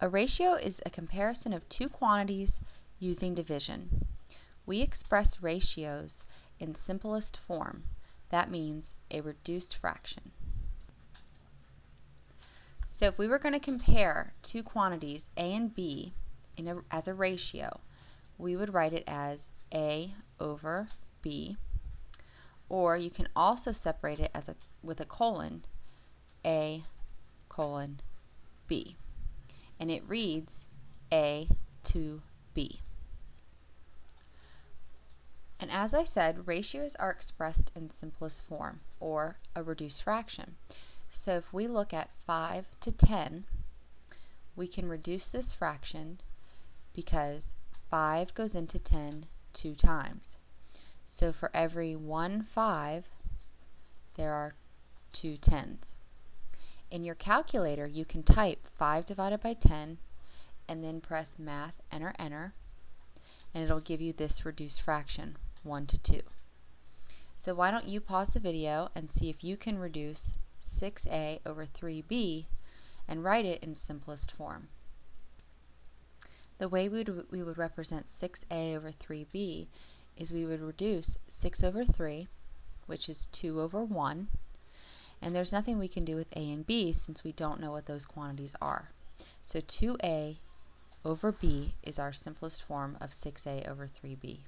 A ratio is a comparison of two quantities using division. We express ratios in simplest form. That means a reduced fraction. So if we were going to compare two quantities, A and B, as a ratio, we would write it as A over B, or you can also separate it with a colon, A colon B. And it reads A to B. And as I said, ratios are expressed in simplest form, or a reduced fraction. So if we look at 5 to 10, we can reduce this fraction because 5 goes into 10 two times. So for every 1 5, there are 2 10s. In your calculator, you can type 5 divided by 10 and then press Math, enter, enter, and it'll give you this reduced fraction, 1 to 2. So why don't you pause the video and see if you can reduce 6a over 3b and write it in simplest form. The way we would represent 6a over 3b is we would reduce 6 over 3, which is 2 over 1, and there's nothing we can do with a and b since we don't know what those quantities are. So 2a over b is our simplest form of 6a over 3b.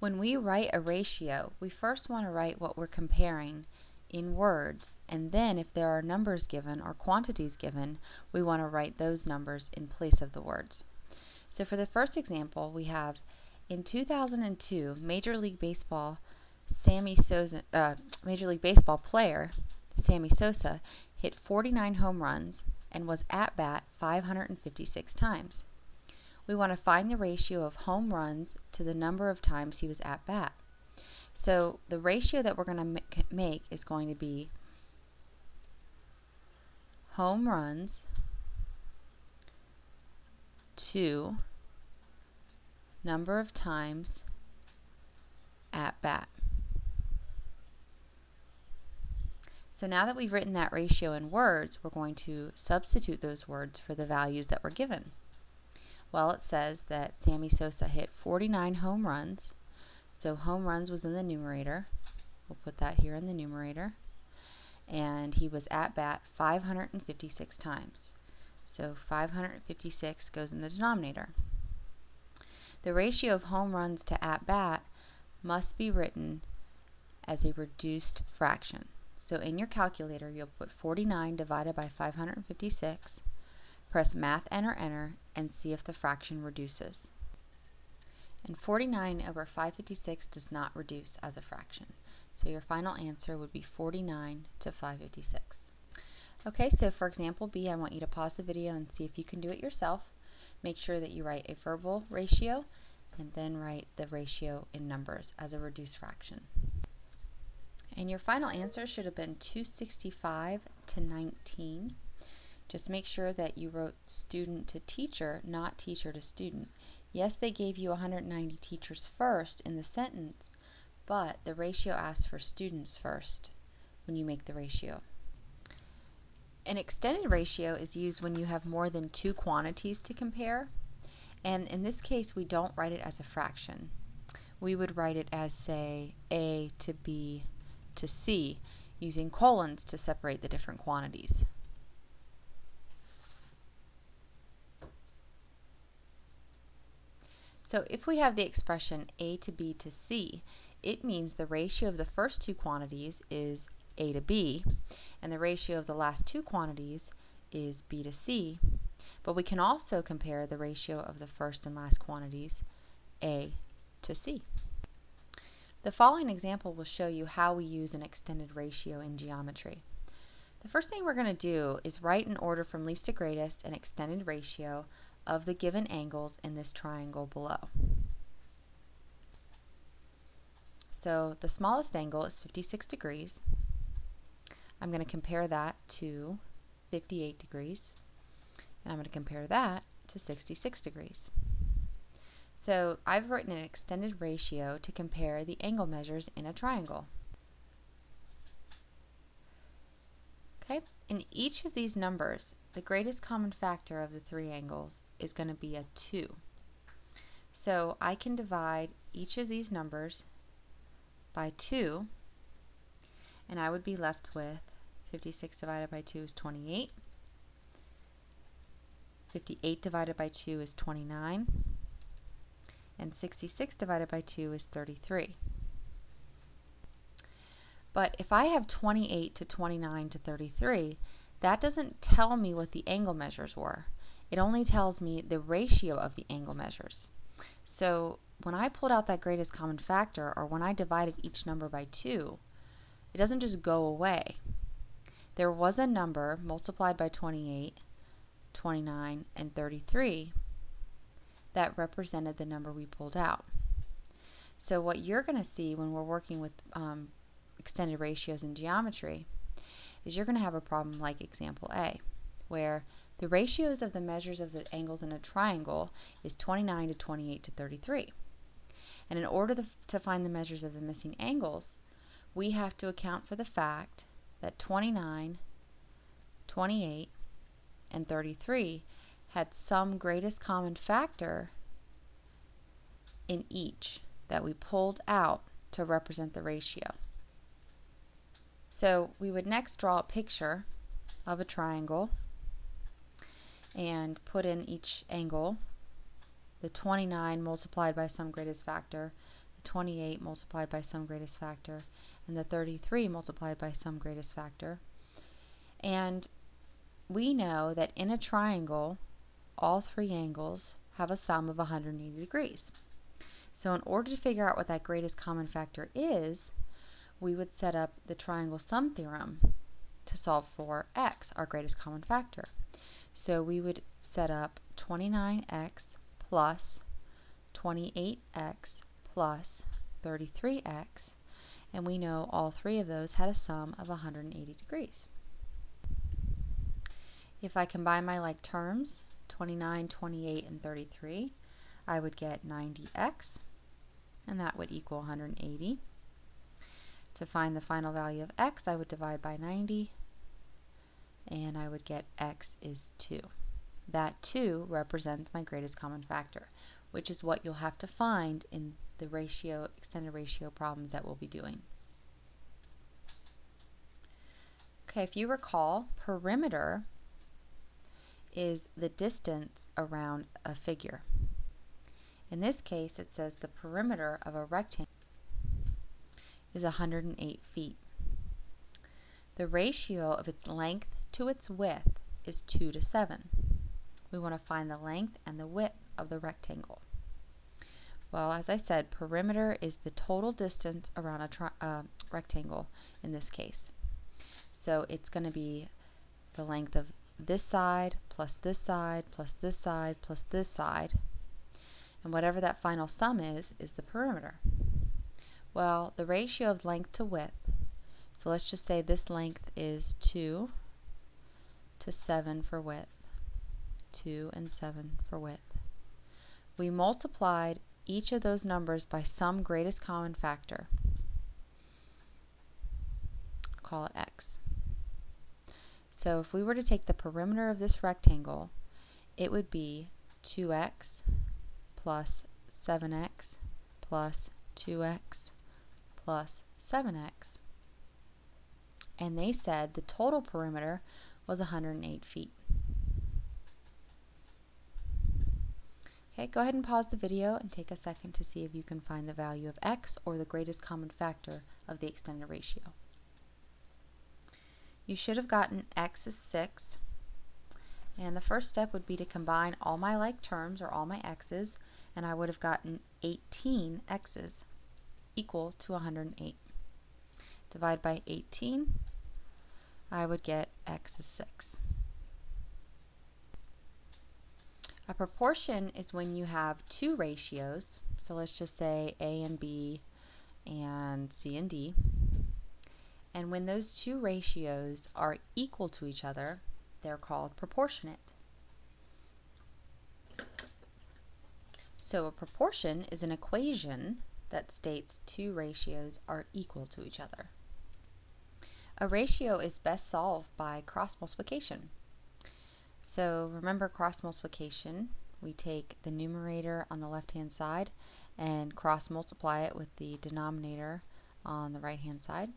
When we write a ratio, we first want to write what we're comparing in words, and then if there are numbers given or quantities given, we want to write those numbers in place of the words. So for the first example, we have in 2002, Major League Baseball player Sammy Sosa hit 49 home runs and was at bat 556 times. We want to find the ratio of home runs to the number of times he was at bat. So the ratio that we're going to make is going to be home runs to number of times at bat. So now that we've written that ratio in words, we're going to substitute those words for the values that were given. Well, it says that Sammy Sosa hit 49 home runs. So home runs was in the numerator. We'll put that here in the numerator. And he was at bat 556 times. So 556 goes in the denominator. The ratio of home runs to at bat must be written as a reduced fraction. So in your calculator, you'll put 49 divided by 556, press Math, enter, enter, and see if the fraction reduces. And 49 over 556 does not reduce as a fraction. So your final answer would be 49 to 556. Okay, so for example B, I want you to pause the video and see if you can do it yourself. Make sure that you write a verbal ratio and then write the ratio in numbers as a reduced fraction. And your final answer should have been 265 to 19. Just make sure that you wrote student to teacher, not teacher to student. Yes, they gave you 190 teachers first in the sentence, but the ratio asks for students first when you make the ratio. An extended ratio is used when you have more than two quantities to compare, and in this case we don't write it as a fraction. We would write it as, say, A to B to C, using colons to separate the different quantities. So if we have the expression A to B to C, it means the ratio of the first two quantities is A to B, and the ratio of the last two quantities is B to C, but we can also compare the ratio of the first and last quantities, A to C. The following example will show you how we use an extended ratio in geometry. The first thing we're going to do is write in order from least to greatest an extended ratio of the given angles in this triangle below. So the smallest angle is 56 degrees. I'm going to compare that to 58 degrees, and I'm going to compare that to 66 degrees. So I've written an extended ratio to compare the angle measures in a triangle. Okay, in each of these numbers, the greatest common factor of the three angles is going to be a 2. So I can divide each of these numbers by 2, and I would be left with 56 divided by 2 is 28. 58 divided by 2 is 29. And 66 divided by 2 is 33. But if I have 28 to 29 to 33, that doesn't tell me what the angle measures were. It only tells me the ratio of the angle measures. So when I pulled out that greatest common factor, or when I divided each number by 2, it doesn't just go away. There was a number multiplied by 28, 29, and 33 that represented the number we pulled out. So what you're going to see when we're working with extended ratios in geometry is you're going to have a problem like example A, where the ratios of the measures of the angles in a triangle is 29 to 28 to 33. And in order to find the measures of the missing angles, we have to account for the fact that 29, 28, and 33 had some greatest common factor in each that we pulled out to represent the ratio. So we would next draw a picture of a triangle and put in each angle the 29 multiplied by some greatest factor, the 28 multiplied by some greatest factor, and the 33 multiplied by some greatest factor. And we know that in a triangle, all three angles have a sum of 180 degrees. So in order to figure out what that greatest common factor is, we would set up the triangle sum theorem to solve for x, our greatest common factor. So we would set up 29x plus 28x plus 33x, and we know all three of those had a sum of 180 degrees. If I combine my like terms, 29, 28, and 33, I would get 90x, and that would equal 180. To find the final value of x, I would divide by 90, and I would get x is 2. That 2 represents my greatest common factor, which is what you'll have to find in the extended ratio problems that we'll be doing. Okay, if you recall, perimeter is the distance around a figure. In this case, it says the perimeter of a rectangle is 108 feet. The ratio of its length to its width is 2 to 7. We want to find the length and the width of the rectangle. Well, as I said, perimeter is the total distance around a rectangle in this case. So it's going to be the length of this side plus this side plus this side plus this side, and whatever that final sum is the perimeter. Well, the ratio of length to width, so let's just say this length is 2 to 7 for width, 2 and 7 for width. We multiplied each of those numbers by some greatest common factor. Call it x. So if we were to take the perimeter of this rectangle, it would be 2x plus 7x plus 2x plus 7x. And they said the total perimeter was 108 feet. Okay, go ahead and pause the video and take a second to see if you can find the value of x, or the greatest common factor of the extended ratio. You should have gotten x is 6, and the first step would be to combine all my like terms, or all my x's, and I would have gotten 18 x's equal to 108. Divide by 18, I would get x is 6. A proportion is when you have two ratios, so let's just say A and B and C and D, and when those two ratios are equal to each other, they're called proportionate. So a proportion is an equation that states two ratios are equal to each other. A ratio is best solved by cross multiplication. So remember cross multiplication, we take the numerator on the left hand side and cross multiply it with the denominator on the right hand side,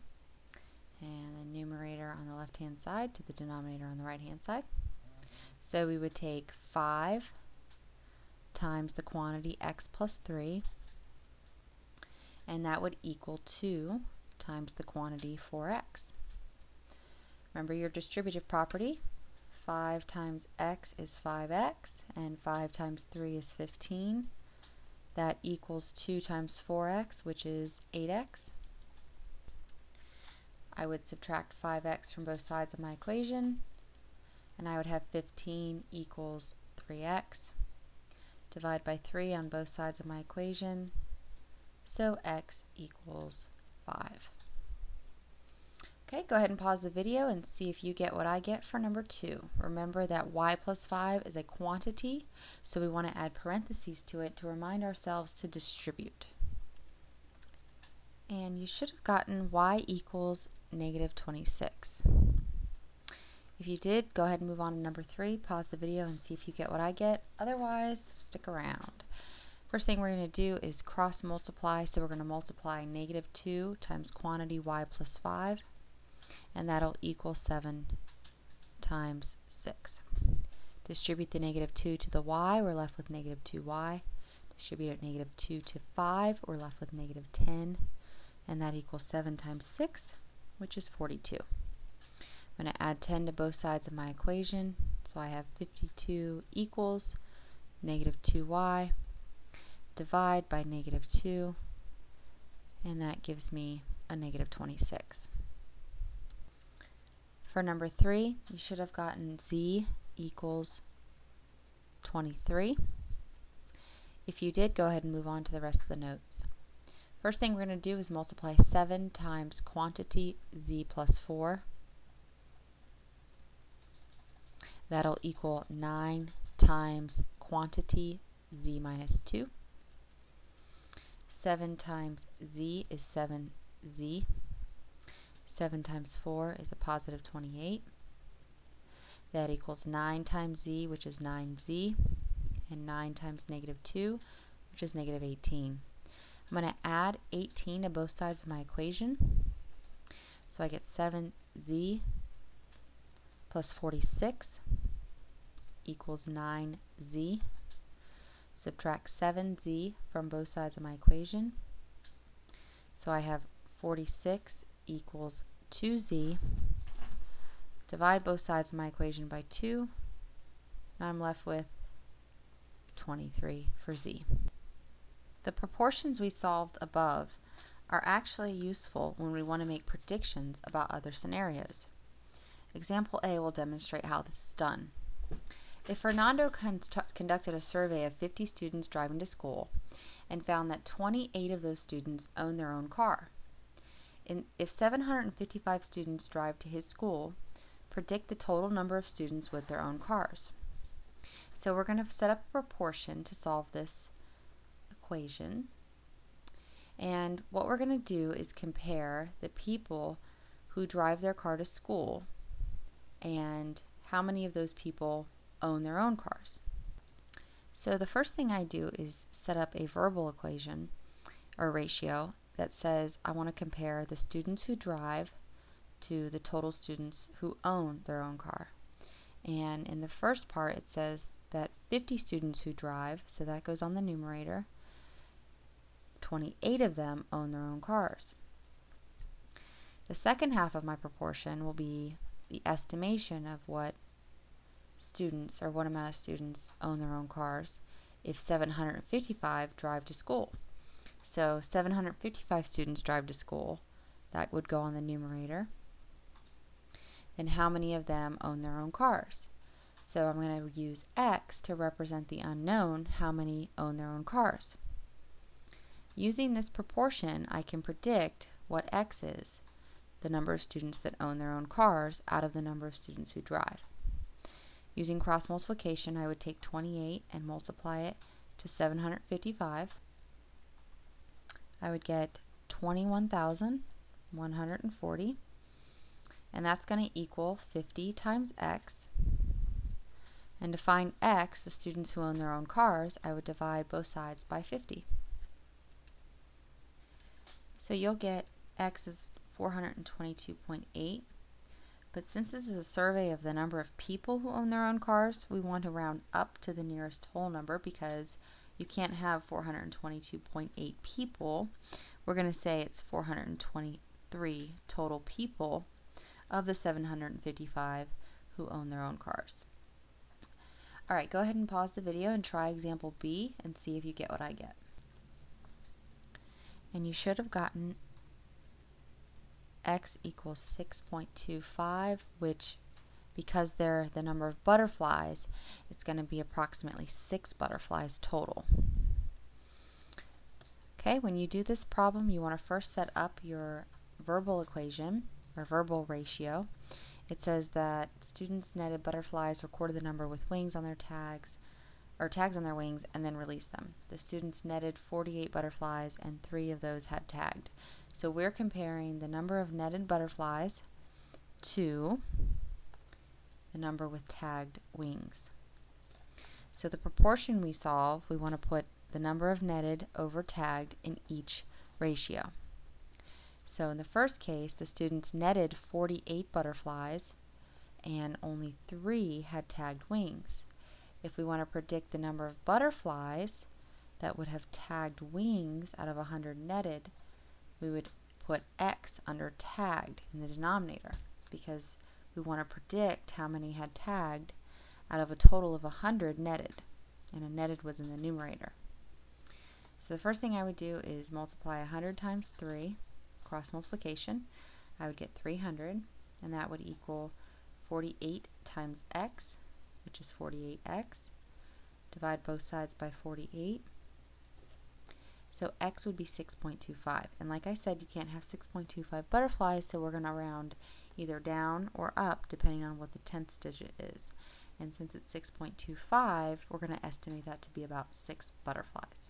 and the numerator on the left hand side to the denominator on the right hand side. So we would take 5 times the quantity x plus 3, and that would equal 2 times the quantity 4x. Remember your distributive property. 5 times x is 5x, and 5 times 3 is 15. That equals 2 times 4x, which is 8x. I would subtract 5x from both sides of my equation, and I would have 15 equals 3x. Divide by 3 on both sides of my equation, so x equals 5. Okay, go ahead and pause the video and see if you get what I get for number 2. Remember that y plus 5 is a quantity, so we want to add parentheses to it to remind ourselves to distribute. And you should have gotten y equals negative 26. If you did, go ahead and move on to number 3. Pause the video and see if you get what I get. Otherwise, stick around. First thing we're going to do is cross multiply, so we're going to multiply negative 2 times quantity y plus 5, and that'll equal 7 times 6. Distribute the negative 2 to the y, we're left with negative 2y. Distribute it negative 2 to 5, we're left with negative 10, and that equals 7 times 6, which is 42. I'm going to add 10 to both sides of my equation, so I have 52 equals negative 2y. Divide by negative 2, and that gives me a negative 26. For number 3, you should have gotten z equals 23. If you did, go ahead and move on to the rest of the notes. First thing we're going to do is multiply 7 times quantity z plus 4. That'll equal 9 times quantity z minus 2. 7 times z is 7z. 7 times 4 is a positive 28. That equals 9 times z, which is 9z, and 9 times negative 2, which is negative 18. I'm going to add 18 to both sides of my equation. So I get 7z plus 46 equals 9z. Subtract 7z from both sides of my equation. So I have 46 equals 2z. Divide both sides of my equation by 2, and I'm left with 23 for z. The proportions we solved above are actually useful when we want to make predictions about other scenarios. Example A will demonstrate how this is done. If Fernando conducted a survey of 50 students driving to school and found that 28 of those students own their own car, if 755 students drive to his school, predict the total number of students with their own cars. So we're going to set up a proportion to solve this equation. And what we're going to do is compare the people who drive their car to school and how many of those people own their own cars. So the first thing I do is set up a verbal equation or ratio that says I want to compare the students who drive to the total students who own their own car. And in the first part it says that 50 students who drive, so that goes on the numerator, 28 of them own their own cars. The second half of my proportion will be the estimation of what students, or what amount of students own their own cars if 755 drive to school. So 755 students drive to school, that would go on the numerator. Then how many of them own their own cars? So I'm going to use x to represent the unknown, how many own their own cars. Using this proportion, I can predict what x is, the number of students that own their own cars out of the number of students who drive. Using cross multiplication, I would take 28 and multiply it to 755. I would get 21,140. and that's going to equal 50 times x. And to find x, the students who own their own cars, I would divide both sides by 50. So you'll get x is 422.8. But since this is a survey of the number of people who own their own cars, we want to round up to the nearest whole number because you can't have 422.8 people. We're going to say it's 423 total people of the 755 who own their own cars. Alright, go ahead and pause the video and try example B and see if you get what I get. And you should have gotten x equals 6.25, which, because they're the number of butterflies, it's going to be approximately 6 butterflies total. Okay, when you do this problem, you want to first set up your verbal equation, or verbal ratio. It says that students netted butterflies, recorded the number with wings on their tags, or tags on their wings, and then released them. The students netted 48 butterflies, and 3 of those had tagged. So we're comparing the number of netted butterflies to the number with tagged wings. So the proportion we solve, we want to put the number of netted over tagged in each ratio. So in the first case, the students netted 48 butterflies and only 3 had tagged wings. If we want to predict the number of butterflies that would have tagged wings out of 100 netted, we would put x under tagged in the denominator because we want to predict how many had tagged out of a total of 100 netted, and a netted was in the numerator. So the first thing I would do is multiply 100 times 3, cross multiplication. I would get 300, and that would equal 48 times x, which is 48x. Divide both sides by 48. So x would be 6.25. And like I said, you can't have 6.25 butterflies, so we're going to round either down or up depending on what the 10th digit is. And since it's 6.25, we're going to estimate that to be about 6 butterflies.